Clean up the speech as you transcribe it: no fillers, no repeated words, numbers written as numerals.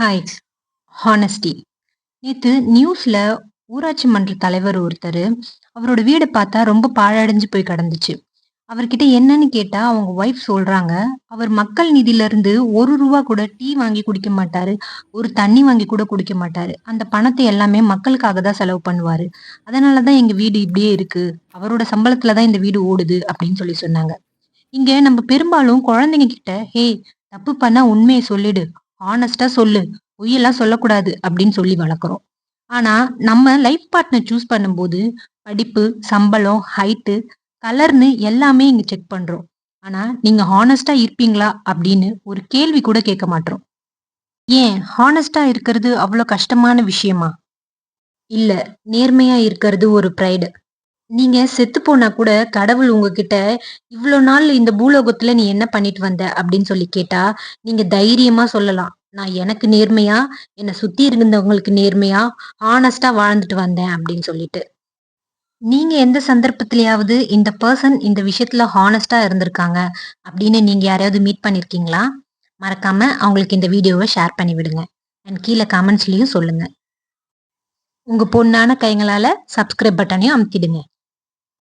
Hi. Honesty. நேத்து நியூஸ்ல ஊராட்சி மன்ற தலைவர் ஒருத்தரு, அவரோட வீட பார்த்தா ரொம்ப பாழடைஞ்சு போய் கிடந்துச்சு. அவர்கிட்ட என்னன்னு கேட்டா, அவங்க ஒய்ஃப் சொல்றாங்க, அவர் மக்கள் நிதியிலருந்து ரூ. 1 கூட டீ வாங்கி குடிக்க மாட்டாரு. ஒரு தண்ணி வாங்கி கூட குடிக்க மாட்டாரு. அந்த பணத்த எல்லாமே மக்களுக்காக தான் செலவு பண்ணுவாரு. அதனால தான் எங்க வீடு இப்படியே இருக்கு. அவரோட சம்பளத்துல தான் இந்த வீடு ஓடுது அப்படின்னு சொன்னாங்க. இங்க நம்ம பெரும்பாலும் குழந்தைங்க கிட்ட, "ஹேய், தப்பு பண்ணா உண்மைய சொல்லிடு. ஹானஸ்ட்டா சொல்லு. பொய்யெல்லாம் சொல்லக்கூடாது." அப்படின்னு சொல்லி வளர்க்குறோம். ஆனா, நம்ம லைஃப் பார்ட்னர் சூஸ் பண்ணும்போது, படிப்பு, சம்பளம், ஹைட்டு, கலர்ன்னு எல்லாமே இங்க செக் பண்றோம். ஆனா, நீங்க ஹானஸ்ட்டா இருப்பீங்களா? அப்படின்னு ஒரு கேள்வி கூட கேட்க மாட்றோம். ஏன் ஹானஸ்ட்டா இருக்கிறது அவ்ளோ கஷ்டமான விஷயமா? இல்ல, நேர்மையா இருக்கிறது ஒரு பிரைடு. நீங்க செத்து போனா கூட கடவுள் உங்ககிட்ட, "இவ்ளோ நாள் இந்த பூலோகத்துல நீ என்ன பண்ணிட்டு வந்த?" அப்படின்னு சொல்லி கேட்டா, நீங்க தைரியமா சொல்லலாம். "நான் எனக்கு நேர்மையா, என்ன சுத்தி இருந்தவங்களுக்கு நேர்மையா, ஹானஸ்ட்டா வாழ்ந்துட்டு வந்தேன்." அப்படின்னு சொல்லிட்டு. நீங்க எந்த சந்தர்ப்பத்திலயாவது இந்த பெர்சன் இந்த விஷயத்துல ஹானஸ்ட்டா இருந்திருக்காங்க அப்படின்னு நீங்க யாரையாவது மீட் பண்ணியிருக்கீங்களா? மறக்காம அவங்களுக்கு இந்த வீடியோவ ஷேர் பண்ணி விடுங்க. அண்ட் கீழ கமெண்ட்ஸ்லயும் சொல்லுங்க. உங்க பொன்னான கைங்களால சப்ஸ்கிரைப் பட்டனையும் அமுத்திடுங்க.